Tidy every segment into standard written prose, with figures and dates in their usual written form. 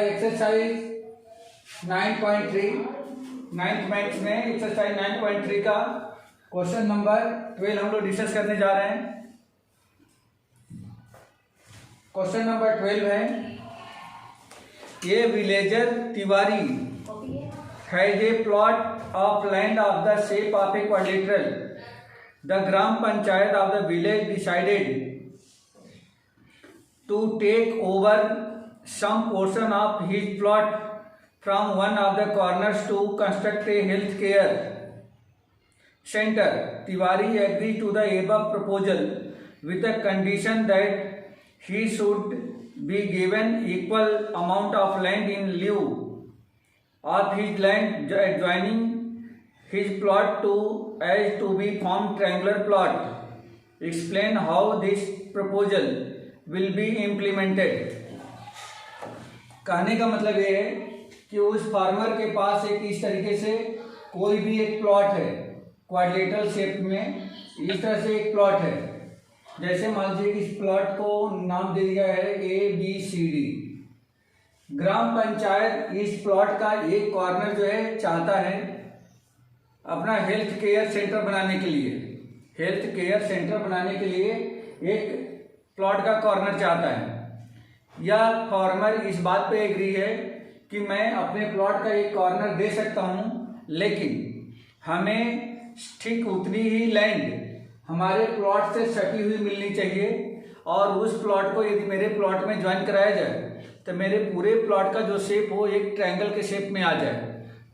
Exercise 9.3 ninth maths में exercise 9.3 का question number 12 हम लोग डिस्कस करने जा रहे हैं। क्वेश्चन नंबर 12 है, ये villager Tiwari has a plot of land of the shape of a quadrilateral. The gram panchayat of the village decided to take over some portion of his plot from one of the corners to construct a health care center. Tiwari agreed to the above proposal with the condition that he should be given equal amount of land in lieu of his land adjoining his plot to as to be formed triangular plot. Explain how this proposal will be implemented. कहने का मतलब ये है कि उस farmer के पास एक इस तरीके से कोई भी एक प्लॉट है क्वाड्रिलेटरल शेप में, इस तरह से एक प्लॉट है। जैसे मान लीजिए कि इस प्लॉट को नाम दे दिया है ABCD। ग्राम पंचायत इस प्लॉट का एक कॉर्नर जो है चाहता है अपना हेल्थ केयर सेंटर बनाने के लिए। हेल्थ केयर सेंटर बनाने के लिए एक प्लॉट का कॉर्नर चाहता है। यह फार्मर इस बात पे एग्री है कि मैं अपने प्लॉट का एक कॉर्नर दे सकता हूँ, लेकिन हमें ठीक उतनी ही लैंड हमारे प्लॉट से सटी हुई मिलनी चाहिए, और उस प्लॉट को यदि मेरे प्लॉट में ज्वाइन कराया जाए तो मेरे पूरे प्लॉट का जो शेप हो एक ट्रायंगल के शेप में आ जाए,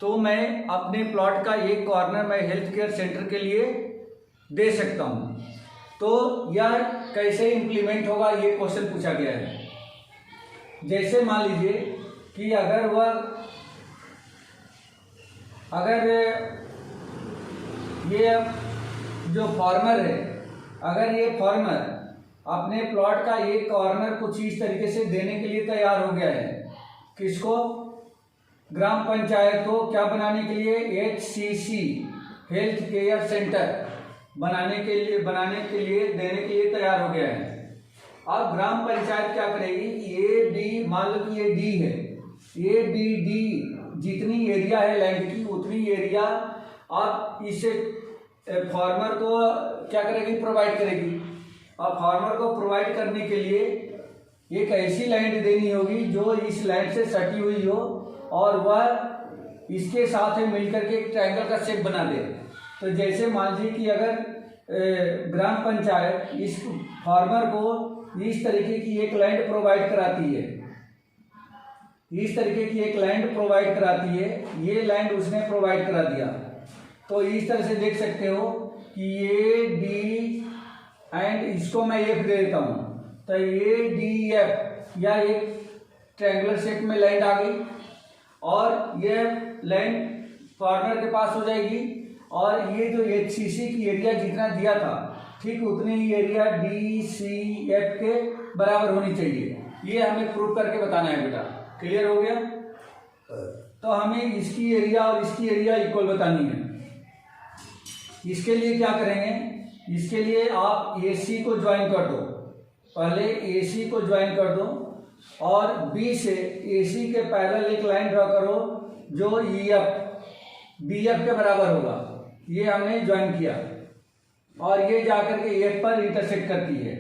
तो मैं अपने प्लॉट का एक कॉर्नर मैं हेल्थ केयर सेंटर के लिए दे सकता हूँ। तो यह कैसे इम्प्लीमेंट होगा ये क्वेश्चन पूछा गया है। जैसे मान लीजिए कि अगर ये जो फार्मर है, अगर ये फार्मर अपने प्लॉट का एक कॉर्नर कुछ इस तरीके से देने के लिए तैयार हो गया है, किसको? ग्राम पंचायत को क्या बनाने के लिए? HCC हेल्थ केयर सेंटर बनाने के लिए देने के लिए तैयार हो गया है। अब ग्राम पंचायत क्या करेगी? AB, मान लो कि ये D है, ABD जितनी एरिया है लैंड की उतनी एरिया अब इसे फार्मर को क्या करेगी? प्रोवाइड करेगी। अब फार्मर को प्रोवाइड करने के लिए एक ऐसी लैंड देनी होगी जो इस लैंड से सटी हुई हो और वह इसके साथ में मिलकर के एक ट्रायंगल का शेप बना दे। तो जैसे मान लीजिए कि अगर ग्राम पंचायत इस फार्मर को इस तरीके की एक लैंड प्रोवाइड कराती है, इस तरीके की एक लैंड प्रोवाइड कराती है, ये लैंड उसने प्रोवाइड करा दिया, तो इस तरह से देख सकते हो कि ये D एंड इसको मैं F दे देता हूँ, तो ADF या एक ट्रायंगुलर शेप में लैंड आ गई, और ये लैंड फार्मर के पास हो जाएगी, और ये जो HCC की एरिया जितना दिया था ठीक उतनी ही एरिया DCF के बराबर होनी चाहिए। ये हमें प्रूव करके बताना है बेटा। क्लियर हो गया? तो हमें इसकी एरिया और इसकी एरिया इक्वल बतानी है। इसके लिए क्या करेंगे? इसके लिए आप AC को ज्वाइन कर दो, पहले AC को ज्वाइन कर दो, और B से AC के पैरेलल एक लाइन ड्रॉ करो जो BF के बराबर होगा। ये हमने ज्वाइन किया, और ये जाकर के F पर इंटरसेक्ट करती है।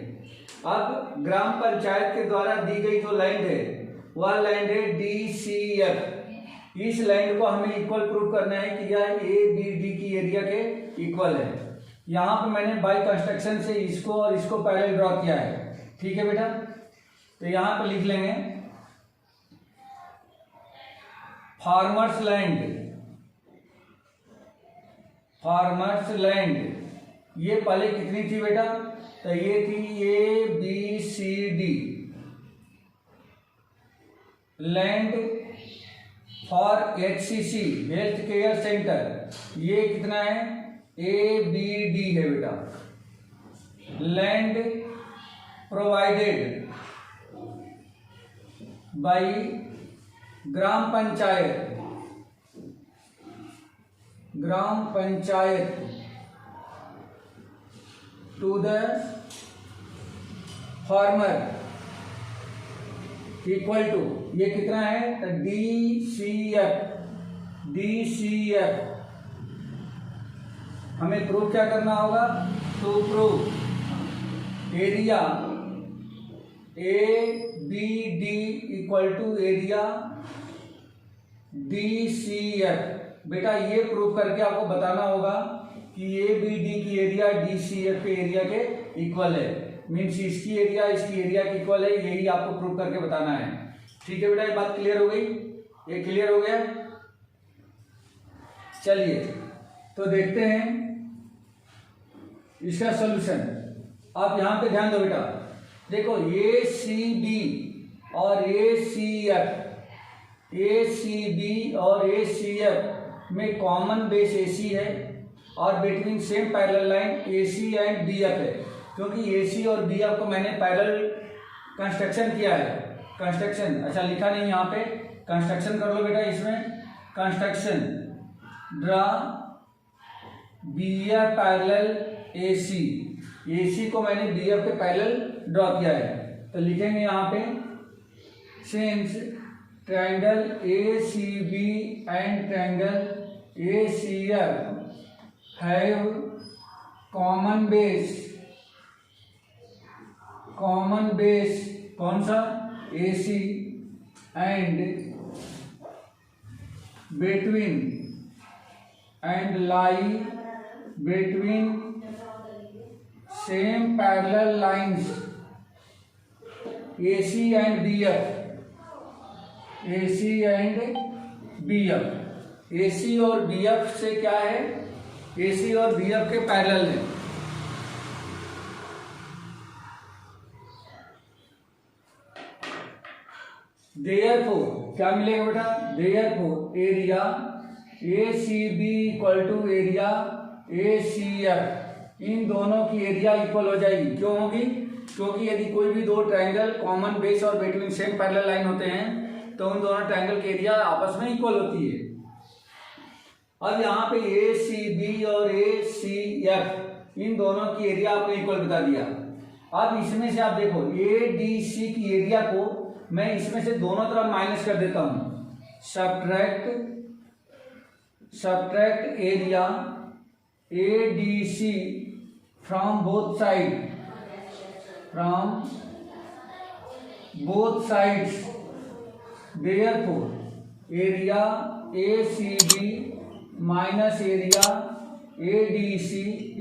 अब ग्राम पंचायत के द्वारा दी गई जो लैंड है वह लैंड है DCF। इस लैंड को हमें इक्वल प्रूव करना है कि यह ABD की एरिया के इक्वल है। यहाँ पे मैंने बाय कंस्ट्रक्शन से इसको और इसको पैरेलल ड्रॉ किया है। ठीक है बेटा? तो यहाँ पे लिख लेंगे फार्मर्स लैंड ये पहले कितनी थी बेटा? तो ये थी ABCD land for HCC health care centre, ये कितना है? ABD है बेटा। Land provided by gram panchayat to the farmer equal to ये कितना है तो DCF हमें प्रूव क्या करना होगा to prove area ABD equal to area DCF। बेटा ये प्रूव करके आपको बताना होगा कि ABD की एरिया DCF के एरिया के इक्वल है, मीन्स इसकी एरिया के इक्वल है, यही आपको प्रूव करके बताना है। ठीक है बेटा, ये बात क्लियर हो गई, ये क्लियर हो गया। चलिए तो देखते हैं इसका सॉल्यूशन। आप यहां पे ध्यान दो बेटा, देखो ACB और ACF में कॉमन बेस AC है और between same parallel line AC and BF है, क्योंकि AC और BF को मैंने पैरेलल कंस्ट्रक्शन किया है। कंस्ट्रक्शन अच्छा लिखा नहीं यहाँ पे, कंस्ट्रक्शन कर लो बेटा। इसमें construction draw BF parallel AC को मैंने BF के पैरेलल ड्रॉ किया है, तो लिखेंगे यहाँ पे since triangle ACB and triangle ACF have common base कौन सा AC and lie between same parallel lines AC and BF। AC और BF से क्या है, AC और BF के पैरेलल है। देयरफॉर क्या मिलेगा बेटा, therefore area ACB equal to area ACF, इन दोनों की एरिया इक्वल हो जाएगी। क्यों होगी, क्योंकि यदि कोई भी दो ट्रायंगल कॉमन बेस और बिटवीन सेम पैरेलल लाइन होते हैं तो उन दोनों ट्रायंगल की एरिया आपस में इक्वल होती है। अब यहाँ पे ACB और ACF इन दोनों की एरिया आपने इक्वल बता दिया। अब इसमें से आप देखो ADC की एरिया को मैं इसमें से दोनों तरफ माइनस कर देता हूं, subtract area ADC from both sides, therefore area ACB minus area ADC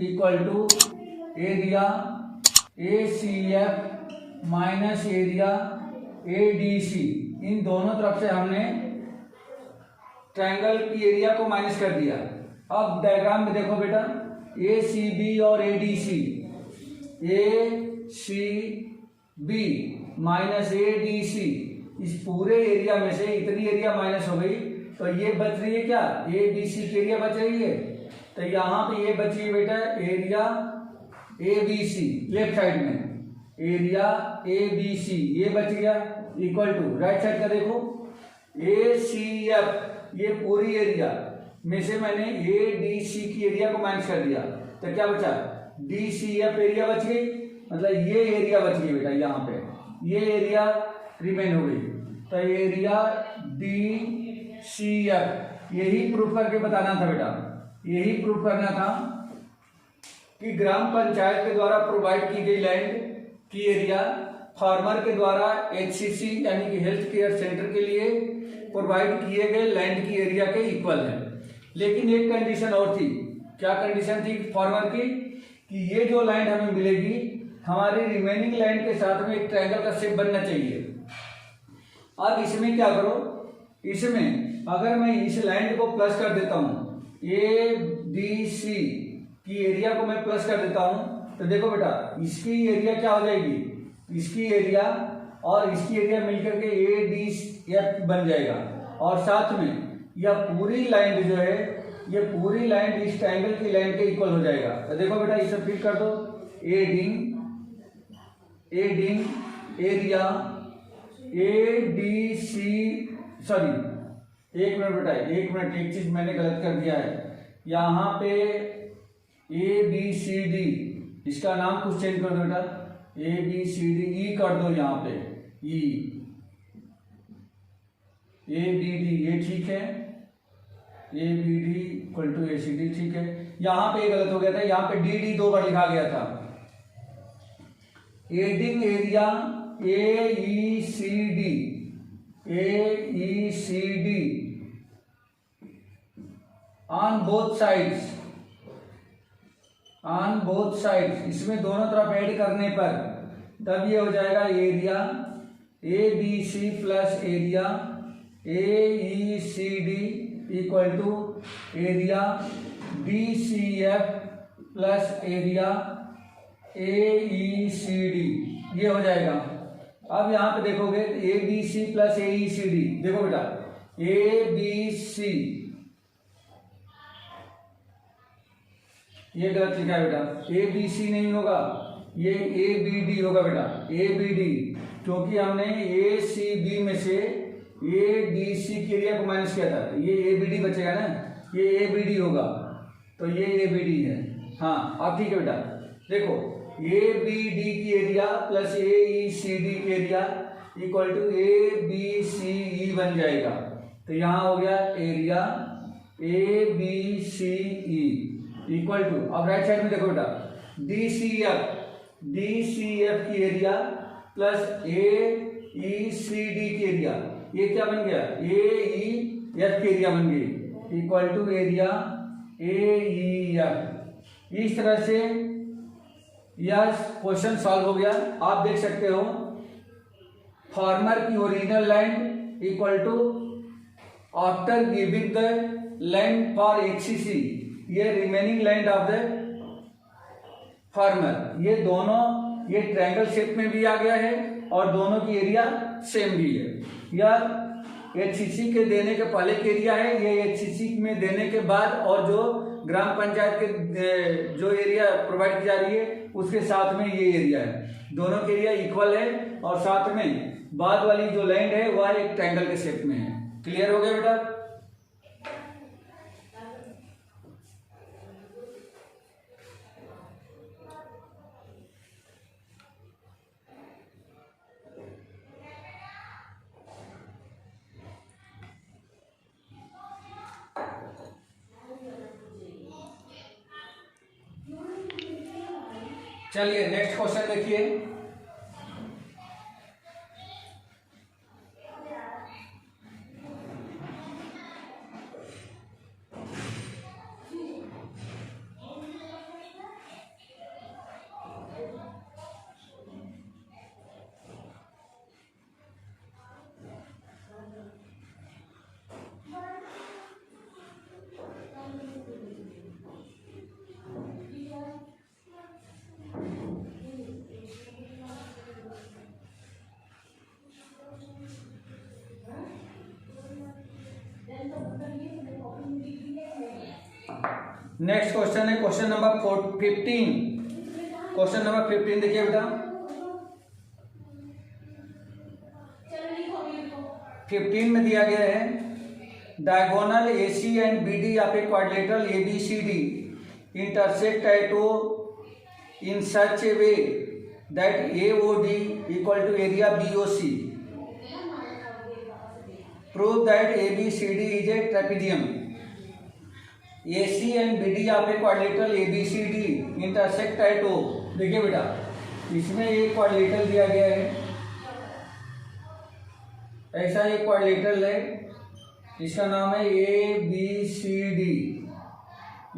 equal to area ACF minus area ADC। इन दोनों तरफ से हमने ट्रायंगल की एरिया को माइनस कर दिया। अब डायग्राम में देखो बेटा, ACB और ACB माइनस ADC, इस पूरे एरिया में से इतनी एरिया माइनस हो गई तो ये बच रही है क्या, ABC की एरिया बच रही है। तो यहाँ पे ये बची है बेटा एरिया ABC, लेफ्ट साइड में एरिया ABC ये बच गया इक्वल टू राइट साइड का देखो ACF, ये पूरी एरिया में से मैंने ADC की एरिया को माइनस कर दिया तो क्या बचा, DCF एरिया बच गई, मतलब ये एरिया बच गई बेटा। यहाँ पे ये एरिया रिमेन हो गई, तो एरिया DCF यही प्रूफ करके बताना था बेटा, यही प्रूफ करना था कि ग्राम पंचायत के द्वारा प्रोवाइड की गई लैंड की एरिया फार्मर के द्वारा HCC यानी कि हेल्थ केयर सेंटर के लिए प्रोवाइड किए गए लैंड की एरिया के इक्वल है। लेकिन एक कंडीशन और थी, क्या कंडीशन थी फार्मर की, कि ये जो लैंड हमें मिलेगी हमारी रिमेनिंग लैंड के साथ में एक ट्रायंगल का शेप बनना चाहिए। अब इसमें क्या करो, इसमें अगर मैं इस लैंड को प्लस कर देता हूं, ABC की एरिया को मैं प्लस कर देता हूं, तो देखो बेटा इसकी एरिया क्या हो जाएगी, इसकी एरिया और इसकी एरिया मिलकर के ADF बन जाएगा। और साथ में यह पूरी लाइन जो है, ये पूरी लाइन इस ट्रायंगल की लाइन के इक्वल हो जाएगा। तो देखो बेटा इसे फिट कर दो, एडिंग एरिया ADC, सॉरी एक मिनट बेटा, एक मिनट, एक चीज मैंने गलत कर दिया है। यहाँ पे ABCD, इसका नाम कुछ चेंज कर दो बेटा, ABCD, E कर दो यहाँ पे, E ए बी डी ये ठीक है, A B D equal to A C D ठीक है। यहाँ पे गलत हो गया था, यहाँ पे डी डी 2 बार लिखा गया था। Adding area A E C D, A E C D on both sides, on both sides, इसमें दोनों तरफ ऐड करने पर तब ये हो जाएगा area A B C plus area A E C D equal to area D C F plus area A E C D, ये हो जाएगा। अब यहाँ पे देखोगे A B C plus A E C D, देखो बेटा ए बी सी, ये गलत लिखा है बेटा, ए बी सी नहीं होगा, ये ए बी डी होगा बेटा, ए बी डी, क्योंकि हमने ए सी बी में से ए डी सी के एरिया को माइनस किया था, तो ये ए बी डी बचेगा ना, ये ए बी डी होगा, तो ये ए बी डी है। हाँ अब ठीक है बेटा, देखो ए बी डी की area plus A E C D की area equal to A B C E बन जाएगा। तो यहाँ हो गया area A B C E equal to, अब राइट साइड में देखो बेटा डी सी एफ की area plus A E C D की एरिया, ये क्या बन गया ए ई एफ की एरिया बन गई equal to area A E F. इस तरह से यह क्वेश्चन सॉल्व हो गया। आप देख सकते हो फार्मर की original land equal to after giving the land for एक्सीसी, ये remaining land of the farmer, ये दोनों ये ट्रायंगल शेप में भी आ गया है और दोनों की एरिया सेम भी है। यह एचसीसी के देने के पहले की एरिया है, ये एचसीसी में देने के बाद और जो ग्राम पंचायत के जो एरिया प्रोवाइड की जा रही है उसके साथ में ये एरिया है, दोनों के एरिया इक्वल है और साथ में बाद वाली जो लैंड है वह एक ट्रायंगल के शेप में है। क्लियर हो गया बेटा? चलिए नेक्स्ट क्वेश्चन देखिए। नेक्स्ट क्वेश्चन है क्वेश्चन नंबर 15। क्वेश्चन नंबर 15 देखिए बेटा, 15 में दिया गया है diagonal AC and BD of a quadrilateral ABCD intersect at O in such a way that AOD equal to area BOC. Prove that ABCD is a trapezium. AC and BD of a quadrilateral ABCD intersect at O। देखिए बेटा इसमें एक quadrilateral दिया गया है, ऐसा एक quadrilateral है, इसका नाम है ABCD।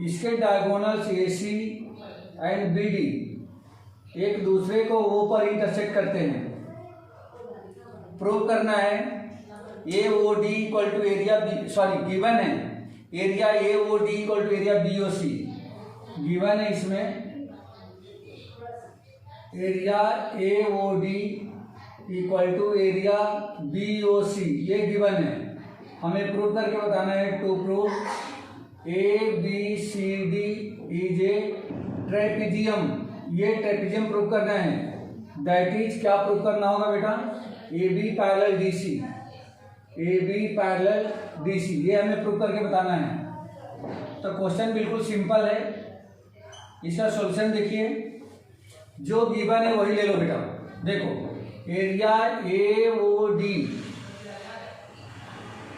इसके डायगोनल्स AC एंड BD एक दूसरे को O पर इंटरसेक्ट करते हैं। प्रूव करना है AOD equal to area given है area AOD equal to area BOC given है, इसमें area AOD equal to area BOC ये गिवन है। हमें प्रूव करके बताना है to prove ABCD is a trapezium, ये ट्रेपेजियम प्रूव करना है। दैट इज क्या प्रूव करना होगा बेटा, AB parallel DC, AB parallel DC, ये हमें प्रूव करके बताना है। तो क्वेश्चन बिल्कुल सिंपल है, इसका सॉल्यूशन देखिए, जो गिवन है वही ले लो बेटा। देखो area AOD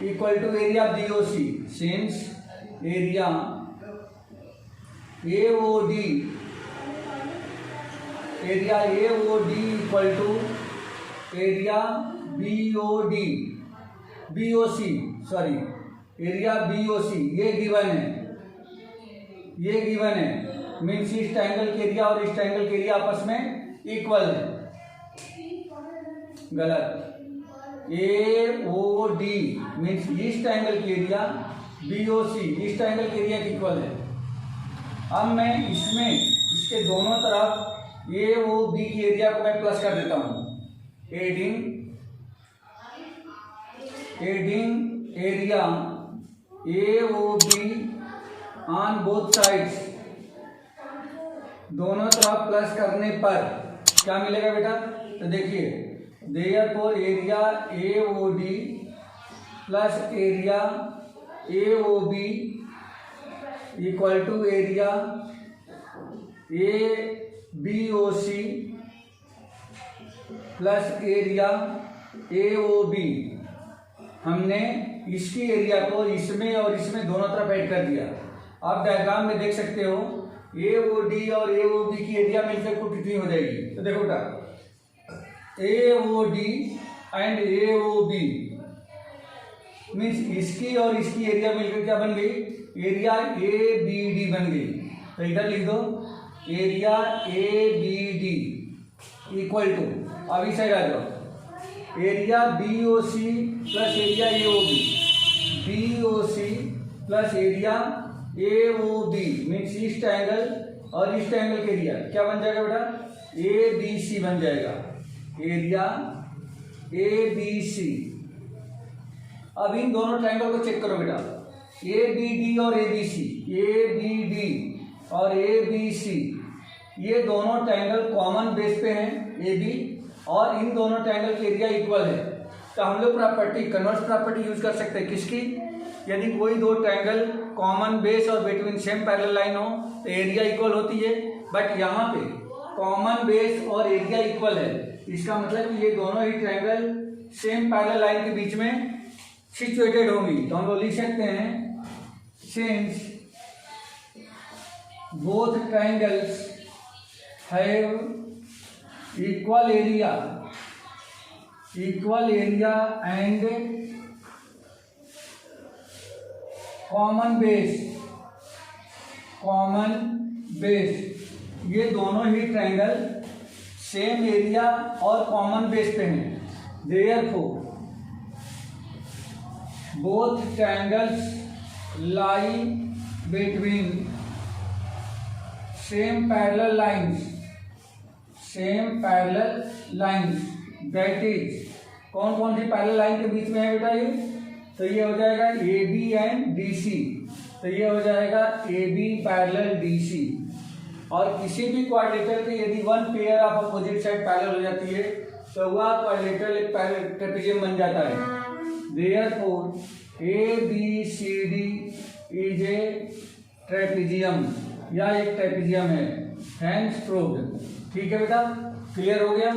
equal to area BOC, since area AOD equal to area area BOC ये गिवन है, मीन्स इस ट्रायंगल के एरिया और इस ट्रायंगल के एरिया आपस में इक्वल है। गलत। AOD मीन्स इस ट्रायंगल के एरिया, BOC इस ट्रायंगल के एरिया के इक्वल है। अब मैं इसमें इसके दोनों तरफ AOB की एरिया को मैं प्लस कर देता हूँ, adding area AOB on both sides, दोनों तरफ प्लस करने पर क्या मिलेगा बेटा? तो देखिए, therefore area AOD plus area AOB equal to area ABOC plus area AOB। हमने इसकी एरिया को इसमें और इसमें दोनों तरफ ऐड कर दिया। आप डायग्राम में देख सकते हो AOD और AOB की एरिया मिलकर कुछ कितनी हो जाएगी। तो देखो बेटा, AOD एंड AOB मीन्स इसकी और इसकी एरिया मिलकर क्या बन गई? एरिया ABD बन गई। तो इधर लिख दो एरिया ABD इक्वल टू, अभी साइड आ जाओ, area BOC plus area AOB, BOC plus area AOB means इस ट्रायंगल और इस ट्रायंगल के एरिया क्या बन जाएगा बेटा? ABC बन जाएगा, एरिया ABC। अब इन दोनों ट्रायंगल को चेक करो बेटा, ABD और ABC ये दोनों ट्रायंगल कॉमन बेस पे हैं AB, और इन दोनों ट्रायंगल के एरिया इक्वल है। तो हम लोग प्रॉपर्टी, कन्वर्स प्रॉपर्टी यूज कर सकते हैं किसकी? यदि कोई दो ट्रायंगल कॉमन बेस और बिटवीन सेम पैरेलल लाइन हो तो एरिया इक्वल होती है, बट यहाँ पे कॉमन बेस और एरिया इक्वल है। इसका मतलब कि ये दोनों ही ट्रायंगल सेम पैरेलल लाइन के बीच में सिचुएटेड होंगी। तो हम लोग लिख सकते हैं since both triangles have equal area and common base, ये दोनों ही ट्रायंगल सेम एरिया और कॉमन बेस पे हैं। Therefore both triangles lie between same parallel lines, that is कौन कौन सी पैरेलल लाइन के बीच में है बेटा? ये तो ये हो जाएगा AB एंड DC, तो ये हो जाएगा AB पैरेलल DC। और किसी भी क्वाड्रेटर के यदि one pair of opposite side parallel हो जाती है तो वह क्वाड्रेटर एक ट्रेपेजियम बन जाता है। Therefore ABCD is a trapezium, या एक ट्रेपेजियम है। Hence proved. ठीक है बेटा, क्लियर हो गया?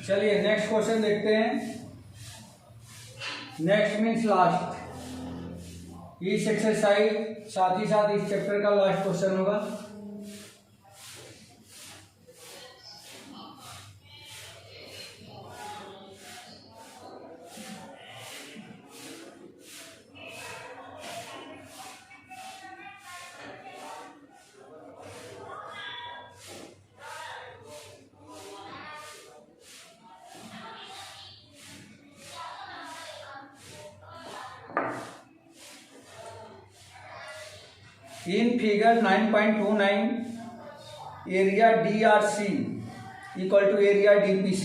चलिए नेक्स्ट क्वेश्चन देखते हैं। नेक्स्ट मीन्स लास्ट, इस एक्सरसाइज साथ ही साथ इस चैप्टर का लास्ट क्वेश्चन होगा। In figure 9.29 area DRC equal to area DPC,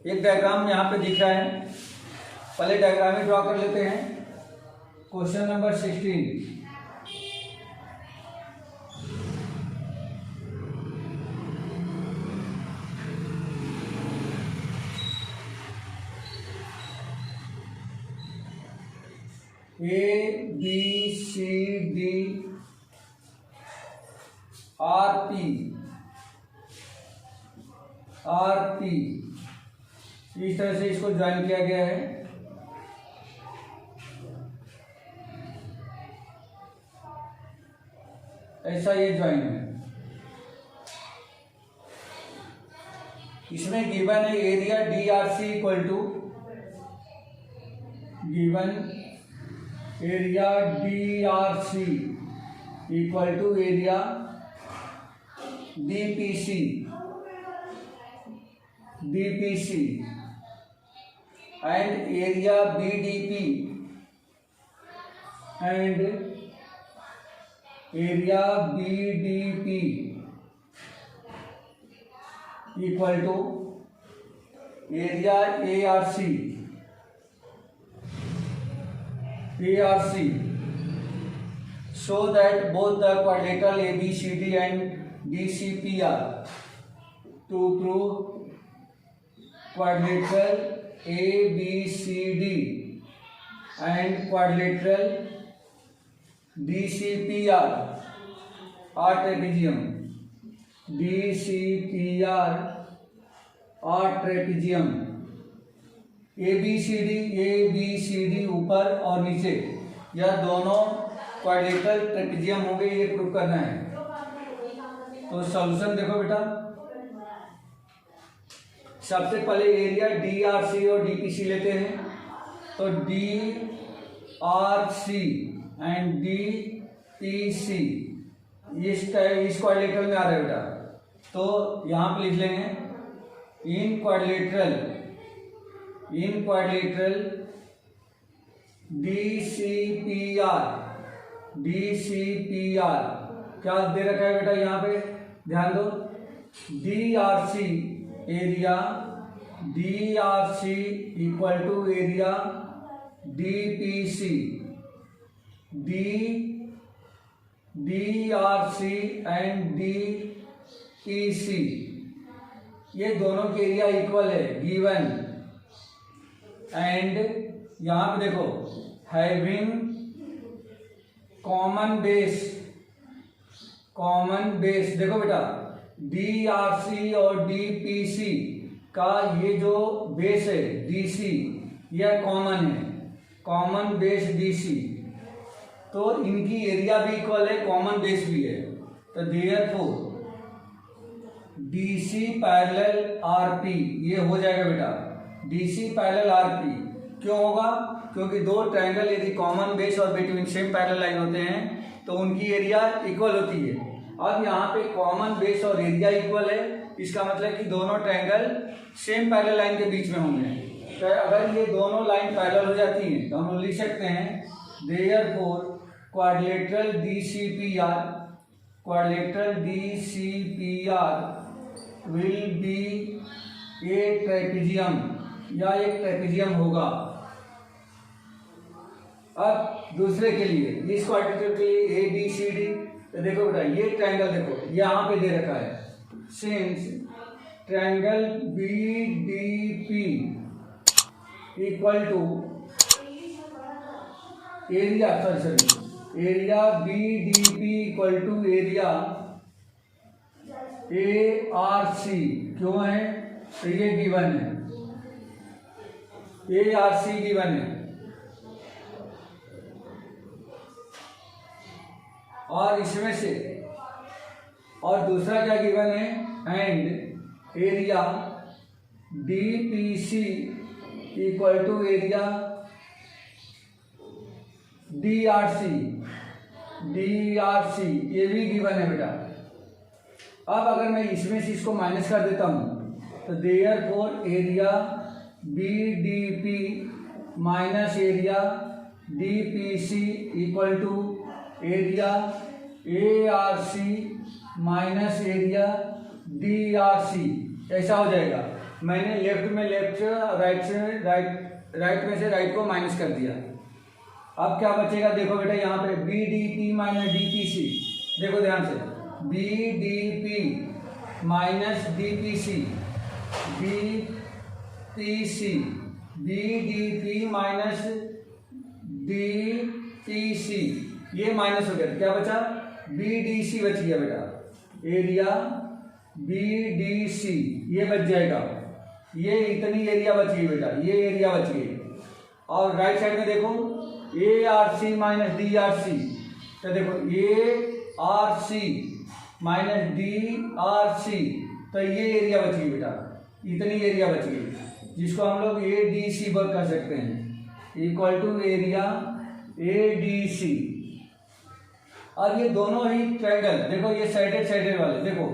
एक डायग्राम यहाँ पे दिख रहा है। पहले डायग्राम ही ड्रॉ कर लेते हैं। क्वेश्चन नंबर 16, ABCD RP इस तरह से इसको ज्वाइन किया गया है। ऐसा ये ज्वाइन है। इसमें गिवन है area DRC equal to given area DRC equal to area DPC and area BDP and area BDP equal to area ARC so that both the quadrilateral ABCD and DCPR to prove quadrilateral ABCD and quadrilateral DCPR are trapezium. DCPR are trapezium. ABCD ऊपर और नीचे यह दोनों quadrilateral trapezium होंगे, ये prove करना है। तो सॉल्यूशन देखो बेटा, सबसे पहले एरिया DRC और DPC लेते हैं। तो DRC एंड DPC इस क्वाड्रिलेटरल में आ रहा है बेटा, तो यहाँ पे लिख लेंगे इन क्वाड्रिलेटरल DCPR क्या दे रखा है बेटा, यहाँ पे ध्यान दो। DRC area DRC equal to area DPC DRC and DPC ये दोनों के एरिया इक्वल है गिवन। एंड यहाँ पे देखो हैविंग कॉमन बेस देखो बेटा, DRC और DPC का ये जो बेस है DC यह कॉमन है, कॉमन बेस DC, तो इनकी एरिया भी इक्वल है, कॉमन बेस भी है। तो देयरफॉर DC पैरेलल RP ये हो जाएगा बेटा, DC पैरेलल RP क्यों होगा, क्योंकि दो ट्रायंगल यदि कॉमन बेस और बिटवीन सेम पैरेलल लाइन होते हैं तो उनकी एरिया इक्वल होती है। अब यहाँ पे कॉमन बेस और एरिया इक्वल है, इसका मतलब कि दोनों ट्रायंगल सेम पैरेलल लाइन के बीच में होंगे। तो अगर ये दोनों लाइन पैरेलल हो जाती हैं तो हम लिख सकते हैं therefore quadrilateral DCPR will be A trapezium या एक ट्रेपेजियम होगा। अब दूसरे के लिए, इस क्वाड्रिलेटरल के लिए ABCD, तो देखो बेटा ये ट्रायंगल देखो यहाँ पे दे रखा है, since triangle BDP equal to area BDP equal to area ARC क्यों है, तो ये गिवन है, ARC गिवन है। और इसमें से और दूसरा क्या गिवन है, and area DPC equal to area DRC ये भी गिवन है बेटा। अब अगर मैं इसमें से इसको माइनस कर देता हूं तो therefore area BDP minus area DPC equal to area ARC minus area DRC ऐसा हो जाएगा। मैंने लेफ्ट में लेफ्ट, राइट में से राइट को माइनस कर दिया। अब क्या बचेगा देखो बेटा, यहाँ पे BDP माइनस DPC, देखो ध्यान से, BDP minus DPC BDP minus DTC, ये माइनस हो गया, क्या बचा? BDC बच गया बेटा, एरिया BDC ये बच जाएगा, ये इतनी एरिया बच गई बेटा, ये एरिया बच गई। और राइट साइड में देखो ARC माइनस DRC, तो देखो ARC माइनस DRC, तो ये एरिया बच गई बेटा, इतनी एरिया बच गई, जिसको हम लोग ADC वर्क कर सकते हैं, इक्वल टू एरिया ADC। अब ये दोनों ही ट्रायंगल देखो, ये साइडेड वाले देखो,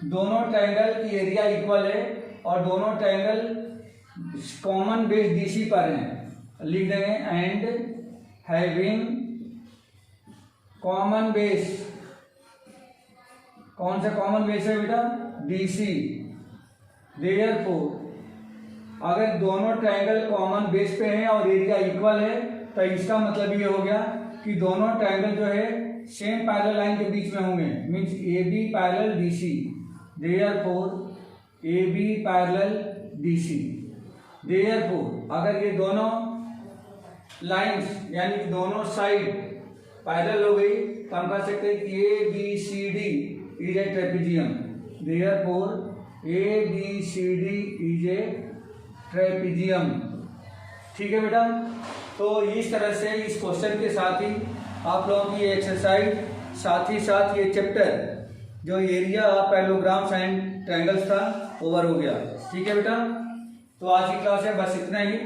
दोनों ट्रायंगल की एरिया इक्वल है और दोनों ट्रायंगल कॉमन बेस DC पर हैं। लिख देंगे एंड हैविंग कॉमन बेस, कौन सा कॉमन बेस है बेटा? DC। देयरफॉर अगर दोनों ट्रायंगल कॉमन बेस पे हैं और एरिया इक्वल है, तो इसका मतलब ये हो गया कि दोनों ट्रायंगल जो है सेम पैरेलल लाइन के बीच में होंगे, means AB parallel DC। Therefore AB parallel DC। Therefore अगर ये दोनों लाइंस यानी कि दोनों साइड पैरेलल हो गई, तो हम कह सकते हैं कि ABCD is a trapezium. Therefore ABCD is a trapezium. ठीक है बेटा, तो इस तरह से इस क्वेश्चन के साथ ही आप लोगों की एक्सरसाइज, साथ ही साथ ये चैप्टर जो area of parallelograms and triangles था ओवर हो गया। ठीक है बेटा, तो आज की क्लास है बस इतना ही।